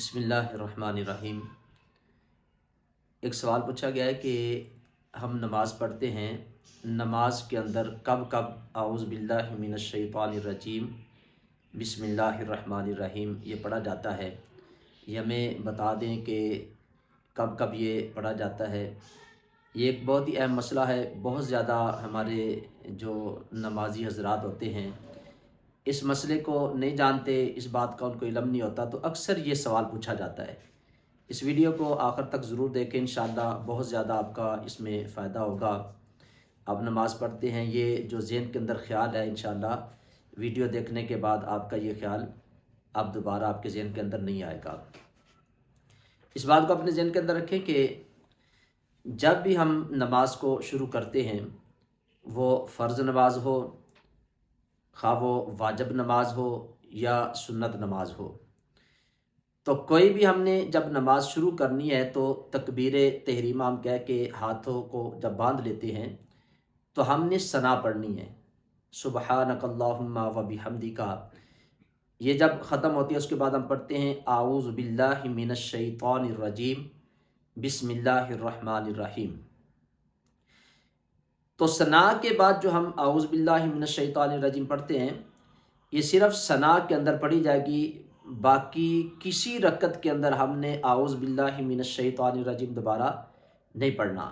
بسم اللہ الرحمن الرحیم۔ ایک سوال پوچھا گیا ہے کہ ہم نماز پڑھتے ہیں، نماز کے اندر کب کب اعوذ باللہ من الشیطان الرجیم بسم اللہ الرحمن الرحیم یہ پڑھا جاتا ہے، یہ ہمیں بتا دیں کہ کب کب یہ پڑھا جاتا ہے۔ یہ ایک بہت ہی اہم مسئلہ ہے، بہت زیادہ ہمارے جو نمازی حضرات ہوتے ہیں اس مسئلے کو نہیں جانتے، اس بات کا ان کو علم نہیں ہوتا، تو اکثر یہ سوال پوچھا جاتا ہے۔ اس ویڈیو کو آخر تک ضرور دیکھیں، انشاءاللہ بہت زیادہ آپ کا اس میں فائدہ ہوگا۔ آپ نماز پڑھتے ہیں، یہ جو ذہن کے اندر خیال ہے انشاءاللہ ویڈیو دیکھنے کے بعد آپ کا یہ خیال اب دوبارہ آپ کے ذہن کے اندر نہیں آئے گا۔ اس بات کو اپنے ذہن کے اندر رکھیں کہ جب بھی ہم نماز کو شروع کرتے ہیں، وہ فرض نماز ہو، خواہ وہ واجب نماز ہو یا سنت نماز ہو، تو کوئی بھی ہم نے جب نماز شروع کرنی ہے تو تکبیر تحریمہ ہم کہہ کے ہاتھوں کو جب باندھ لیتے ہیں تو ہم نے ثنا پڑھنی ہے، سبحانک اللہم و بحمدک۔ یہ جب ختم ہوتی ہے اس کے بعد ہم پڑھتے ہیں اعوذ باللہ من الشیطان الرجیم بسم اللہ الرحمن الرحیم۔ تو ثنا کے بعد جو ہم اعوذ باللہ من الشیطان الرجیم پڑھتے ہیں، یہ صرف ثنا کے اندر پڑھی جائے گی، باقی کسی رکعت کے اندر ہم نے اعوذ باللہ من الشیطان الرجیم دوبارہ نہیں پڑھنا۔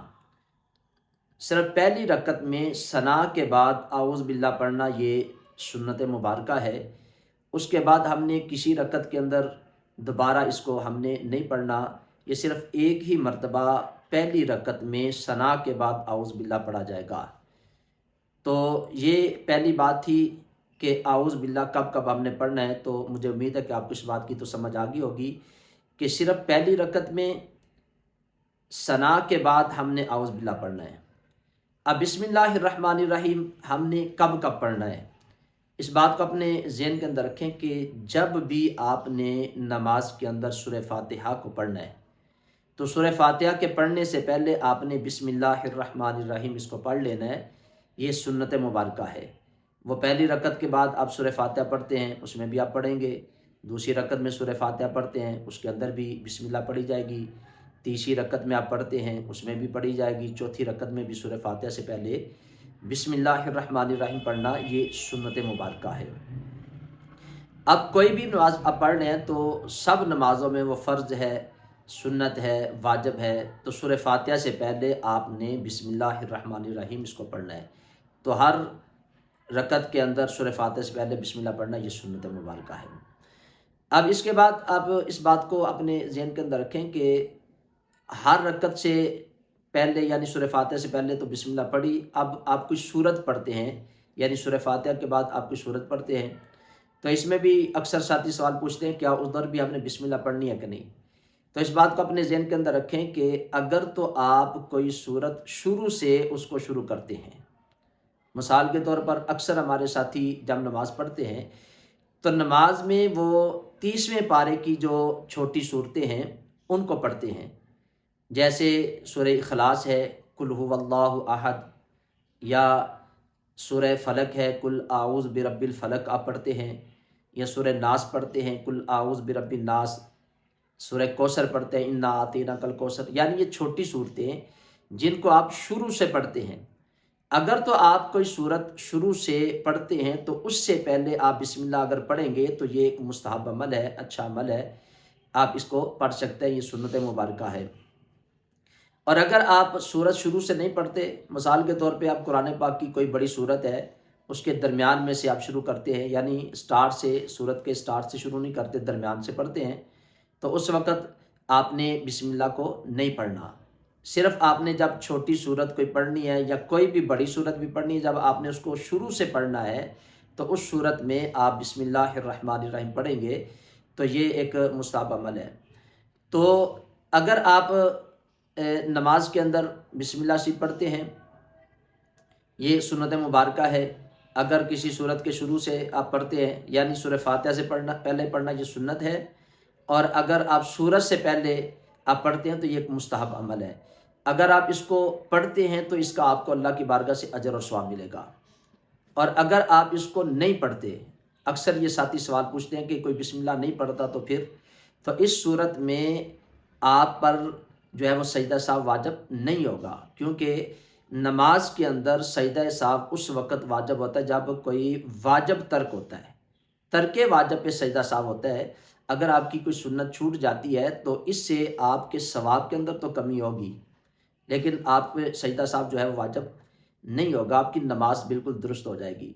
صرف پہلی رکعت میں ثنا کے بعد اعوذ باللہ پڑھنا یہ سنت مبارکہ ہے۔ اس کے بعد ہم نے کسی رکعت کے اندر دوبارہ اس کو ہم نے نہیں پڑھنا، یہ صرف ایک ہی مرتبہ پہلی رکعت میں ثنا کے بعد اعوذ باللہ پڑھا جائے گا۔ تو یہ پہلی بات تھی کہ اعوذ باللہ کب کب ہم نے پڑھنا ہے، تو مجھے امید ہے کہ آپ کو اس بات کی تو سمجھ آ گئی ہوگی کہ صرف پہلی رکعت میں ثنا کے بعد ہم نے اعوذ باللہ پڑھنا ہے۔ اب بسم اللہ الرحمن الرحیم ہم نے کب کب پڑھنا ہے، اس بات کو اپنے ذہن کے اندر رکھیں کہ جب بھی آپ نے نماز کے اندر سورہ فاتحہ کو پڑھنا ہے تو سورہ فاتحہ کے پڑھنے سے پہلے آپ نے بسم اللہ الرحمن الرحیم اس کو پڑھ لینا ہے، یہ سنت مبارکہ ہے۔ وہ پہلی رکعت کے بعد آپ سورہ فاتحہ پڑھتے ہیں، اس میں بھی آپ پڑھیں گے، دوسری رکعت میں سورہ فاتحہ پڑھتے ہیں اس کے اندر بھی بسم اللہ پڑھی جائے گی، تیسری رکعت میں آپ پڑھتے ہیں اس میں بھی پڑھی جائے گی، چوتھی رکعت میں بھی سورہ فاتحہ سے پہلے بسم اللہ الرحمن الرحیم پڑھنا یہ سنت مبارکہ ہے۔ اب کوئی بھی نماز آپ پڑھ رہے ہیں تو سب نمازوں میں وہ فرض ہے، سنت ہے، واجب ہے، تو سورہ فاتحہ سے پہلے آپ نے بسم اللہ الرحمن الرحیم اس کو پڑھنا ہے۔ تو ہر رکعت کے اندر سورہ فاتحہ سے پہلے بسم اللہ پڑھنا یہ سنت مبارکہ ہے۔ اب اس کے بعد آپ اس بات کو اپنے ذہن کے اندر رکھیں کہ ہر رکعت سے پہلے یعنی سورہ فاتحہ سے پہلے تو بسم اللہ پڑھی، اب آپ کوئی سورت پڑھتے ہیں، یعنی سورہ فاتحہ کے بعد آپ کوئی سورت پڑھتے ہیں، تو اس میں بھی اکثر ساتھی سوال پوچھتے ہیں کیا ادھر بھی ہم نے بسم اللہ پڑھنی ہے کہ نہیں۔ تو اس بات کو اپنے ذہن کے اندر رکھیں کہ اگر تو آپ کوئی سورت شروع سے اس کو شروع کرتے ہیں، مثال کے طور پر اکثر ہمارے ساتھی جب نماز پڑھتے ہیں تو نماز میں وہ 30ویں پارے کی جو چھوٹی صورتیں ہیں ان کو پڑھتے ہیں، جیسے سورہ اخلاص ہے قل هو اللہ احد، یا سورہ فلق ہے قل اعوذ برب الفلق آپ پڑھتے ہیں، یا سورہ ناس پڑھتے ہیں قل اعوذ برب الناس، سورہ کوثر پڑھتے ہیں انا اعطیناک الکوثر، یعنی یہ چھوٹی صورتیں جن کو آپ شروع سے پڑھتے ہیں۔ اگر تو آپ کوئی صورت شروع سے پڑھتے ہیں تو اس سے پہلے آپ بسم اللہ اگر پڑھیں گے تو یہ ایک مستحب عمل ہے، اچھا عمل ہے، آپ اس کو پڑھ سکتے ہیں، یہ سنت مبارکہ ہے۔ اور اگر آپ سورت شروع سے نہیں پڑھتے، مثال کے طور پہ آپ قرآن پاک کی کوئی بڑی سورت ہے اس کے درمیان میں سے آپ شروع کرتے ہیں، یعنی سٹارٹ سے، سورت کے سٹارٹ سے شروع نہیں کرتے، درمیان سے پڑھتے ہیں، تو اس وقت آپ نے بسم اللہ کو نہیں پڑھنا۔ صرف آپ نے جب چھوٹی سورت کوئی پڑھنی ہے یا کوئی بھی بڑی سورت بھی پڑھنی ہے، جب آپ نے اس کو شروع سے پڑھنا ہے تو اس صورت میں آپ بسم اللہ الرحمن الرحیم پڑھیں گے، تو یہ ایک مستحب عمل ہے۔ تو اگر آپ نماز کے اندر بسم اللہ سے پڑھتے ہیں یہ سنت مبارکہ ہے، اگر کسی سورت کے شروع سے آپ پڑھتے ہیں یعنی سورہ فاتحہ سے پہلے پڑھنا یہ سنت ہے، اور اگر آپ سورت سے پہلے آپ پڑھتے ہیں تو یہ ایک مستحب عمل ہے۔ اگر آپ اس کو پڑھتے ہیں تو اس کا آپ کو اللہ کی بارگاہ سے اجر اور ثواب ملے گا، اور اگر آپ اس کو نہیں پڑھتے، اکثر یہ ساتھی سوال پوچھتے ہیں کہ کوئی بسم اللہ نہیں پڑھتا تو پھر تو اس صورت میں آپ پر جو ہے وہ سجدہ سہو واجب نہیں ہوگا، کیونکہ نماز کے اندر سجدہ سہو اس وقت واجب ہوتا ہے جب کوئی واجب ترک ہوتا ہے، ترک واجب پہ سجدہ سہو ہوتا ہے۔ اگر آپ کی کوئی سنت چھوٹ جاتی ہے تو اس سے آپ کے ثواب کے اندر تو کمی ہوگی، لیکن آپ پہ سجدہ سہو جو ہے وہ واجب نہیں ہوگا، آپ کی نماز بالکل درست ہو جائے گی۔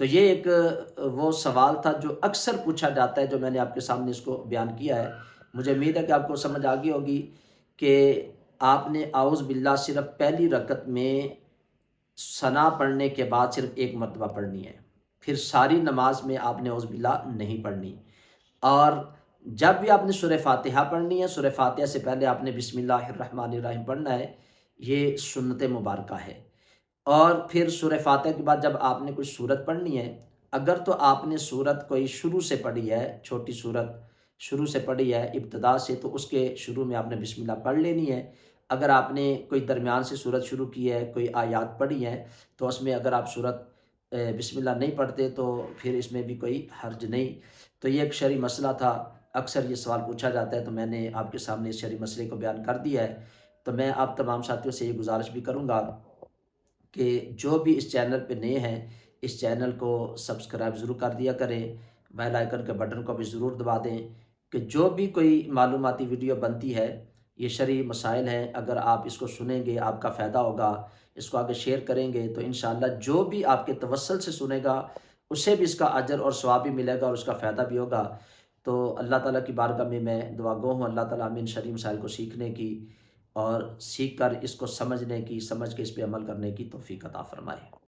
تو یہ ایک وہ سوال تھا جو اکثر پوچھا جاتا ہے، جو میں نے آپ کے سامنے اس کو بیان کیا ہے۔ مجھے امید ہے کہ آپ کو سمجھ آ گئی ہوگی کہ آپ نے اعوذ باللہ صرف پہلی رکعت میں ثنا پڑھنے کے بعد صرف ایک مرتبہ پڑھنی ہے، پھر ساری نماز میں آپ نے اعوذ باللہ نہیں پڑھنی، اور جب بھی آپ نے سورہ فاتحہ پڑھنی ہے، سورہ فاتحہ سے پہلے آپ نے بسم اللہ الرحمن الرحیم پڑھنا ہے، یہ سنت مبارکہ ہے۔ اور پھر سورہ فاتحہ کے بعد جب آپ نے کوئی سورت پڑھنی ہے، اگر تو آپ نے سورت کوئی شروع سے پڑھی ہے، چھوٹی سورت شروع سے پڑھی ہے ابتدا سے، تو اس کے شروع میں آپ نے بسم اللہ پڑھ لینی ہے۔ اگر آپ نے کوئی درمیان سے سورت شروع کی ہے، کوئی آیات پڑھی ہیں، تو اس میں اگر آپ سورت بسم اللہ نہیں پڑھتے تو پھر اس میں بھی کوئی حرج نہیں۔ تو یہ ایک شرعی مسئلہ تھا، اکثر یہ سوال پوچھا جاتا ہے، تو میں نے آپ کے سامنے اس شرعی مسئلے کو بیان کر دیا ہے۔ تو میں آپ تمام ساتھیوں سے یہ گزارش بھی کروں گا کہ جو بھی اس چینل پہ نئے ہیں، اس چینل کو سبسکرائب ضرور کر دیا کریں، بیل آئیکن کے بٹن کو بھی ضرور دبا دیں، کہ جو بھی کوئی معلوماتی ویڈیو بنتی ہے، یہ شرعی مسائل ہیں، اگر آپ اس کو سنیں گے آپ کا فائدہ ہوگا، اس کو آگے شیئر کریں گے تو انشاءاللہ جو بھی آپ کے توسل سے سنے گا اسے بھی اس کا اجر اور ثواب بھی ملے گا اور اس کا فائدہ بھی ہوگا۔ تو اللہ تعالیٰ کی بارگاہ میں دعا گو ہوں، اللہ تعالیٰ ہمیں ان شرعی مسائل کو سیکھنے کی اور سیکھ کر اس کو سمجھنے کی، سمجھ کے اس پہ عمل کرنے کی توفیق عطا فرمائے۔